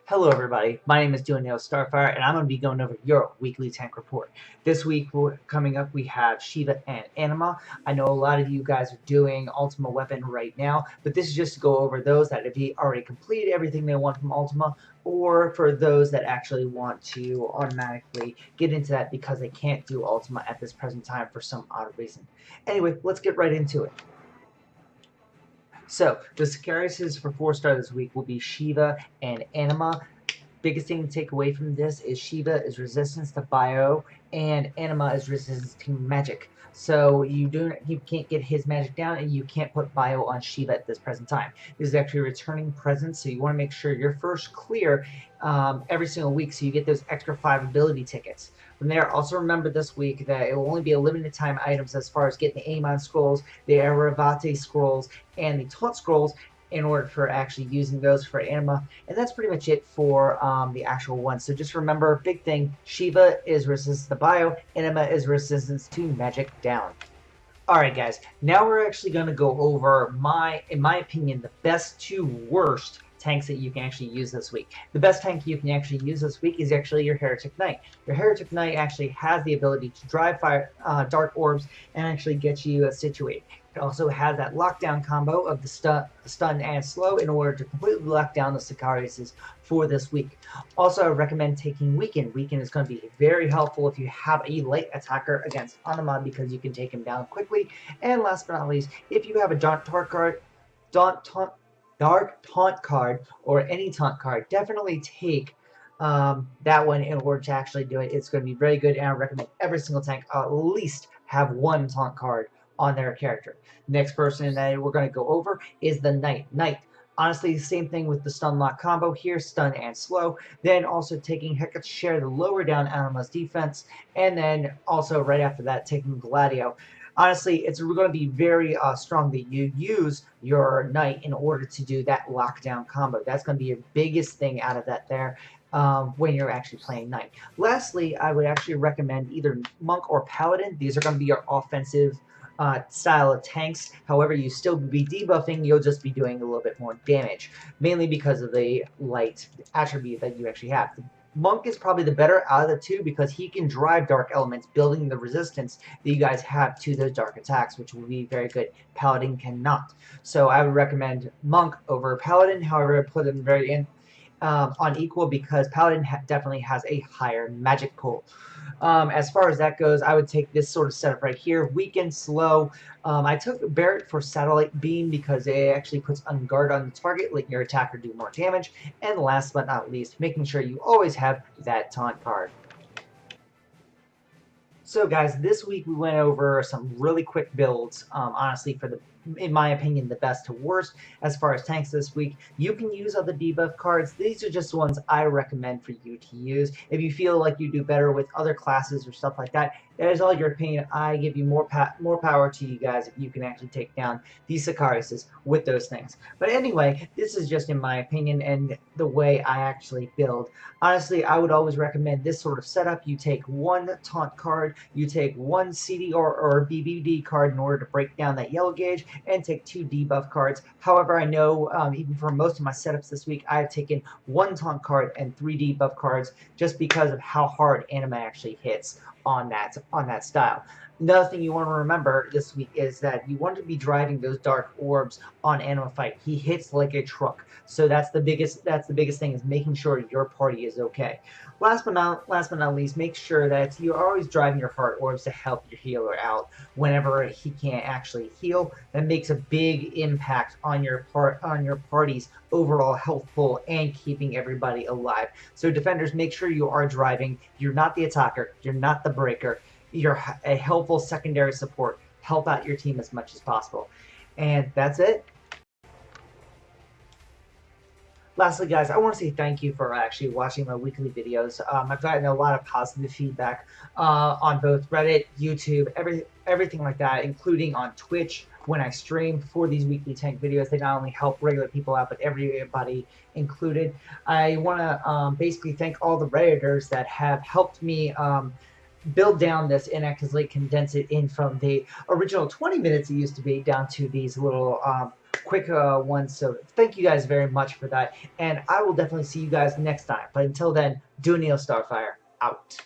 Hello everybody, my name is Duoneo Starfire and I'm going to be going over your weekly tank report. This week coming up we have Shiva and Anima. I know a lot of you guys are doing Ultima Weapon right now, but this is just to go over those that have already completed everything they want from Ultima, or for those that actually want to automatically get into that because they can't do Ultima at this present time for some odd reason. Anyway, let's get right into it. So, the Sicariuses for 4-star this week will be Shiva and Anima. Biggest thing to take away from this is Shiva is resistance to bio and Anima is resistance to magic. So you can't get his magic down and you can't put bio on Shiva at this present time. This is actually a returning presence, so you want to make sure you're first clear every single week so you get those extra 5 ability tickets. From there, also remember this week that it will only be a limited time items as far as getting the Amon scrolls, the Aravate scrolls, and the Taunt scrolls in order for actually using those for Anima. And that's pretty much it for the actual one. So just remember, big thing, Shiva is resistance to bio, Anima is resistance to magic down. Alright guys, now we're actually going to go over in my opinion, the best to worst tanks that you can actually use this week. The best tank you can actually use this week is actually your Heretic Knight. Your Heretic Knight actually has the ability to drive fire, dark orbs and actually get you situated. It also has that lockdown combo of the stun and slow in order to completely lock down the Sicariuses for this week. Also, I recommend taking Weaken. Weaken is going to be very helpful if you have a light attacker against Anima because you can take him down quickly. And last but not least, if you have a Dark Taunt card or any taunt card, definitely take that one in order to actually do it. It's going to be very good, and I recommend every single tank at least have one taunt card on their character. Next person that we're going to go over is the Knight. Knight. Honestly, same thing with the stun lock combo here, stun and slow. Then also taking Hecate's Share to lower down Anima's defense. And then also right after that, taking Gladio. Honestly, it's going to be very strong that you use your Knight in order to do that lockdown combo. That's going to be your biggest thing out of that there. When you're actually playing Knight. Lastly, I would actually recommend either Monk or Paladin. These are going to be your offensive style of tanks. However, you still be debuffing, you'll just be doing a little bit more damage, mainly because of the light attribute that you actually have. The Monk is probably the better out of the two because he can drive dark elements, building the resistance that you guys have to those dark attacks, which will be very good. Paladin cannot. So I would recommend Monk over Paladin. However, I put them very in on equal because Paladin definitely has a higher magic pool. As far as that goes, I would take this sort of setup right here. Weaken, slow. I took Barrett for Satellite Beam because it actually puts on guard on the target, letting your attacker do more damage. And last but not least, making sure you always have that taunt card. So guys, this week we went over some really quick builds, honestly, for in my opinion, the best to worst as far as tanks this week. You can use other debuff cards. These are just the ones I recommend for you to use. If you feel like you do better with other classes or stuff like that, that is all your opinion. I give you more power to you guys if you can actually take down these Sicariuses with those things. But anyway, this is just in my opinion and the way I actually build. Honestly, I would always recommend this sort of setup. You take one taunt card, you take one CD or BBD card in order to break down that yellow gauge, and take 2 debuff cards. However, I know even for most of my setups this week, I've taken 1 taunt card and 3 debuff cards just because of how hard Anima actually hits on that style. Another thing you want to remember this week is that you want to be driving those dark orbs on Anima Fight. He hits like a truck, so that's the biggest thing, is making sure your party is okay. Last but not least, make sure that you're always driving your heart orbs to help your healer out whenever he can't actually heal. That makes a big impact on your party's overall health pool and keeping everybody alive. So defenders, make sure you are driving. You're not the attacker. You're not the breaker. You're a helpful secondary support. Help out your team as much as possible. And that's it. Lastly, guys, I want to say thank you for actually watching my weekly videos. I've gotten a lot of positive feedback on both Reddit, YouTube, everything like that, including on Twitch when I stream for these weekly tank videos. They not only help regular people out, but everybody included. I want to basically thank all the Redditors that have helped me build down this and actually condense it in from the original 20 minutes it used to be down to these little quick one. So thank you guys very much for that. And I will definitely see you guys next time. But until then, Duoneo Starfire out.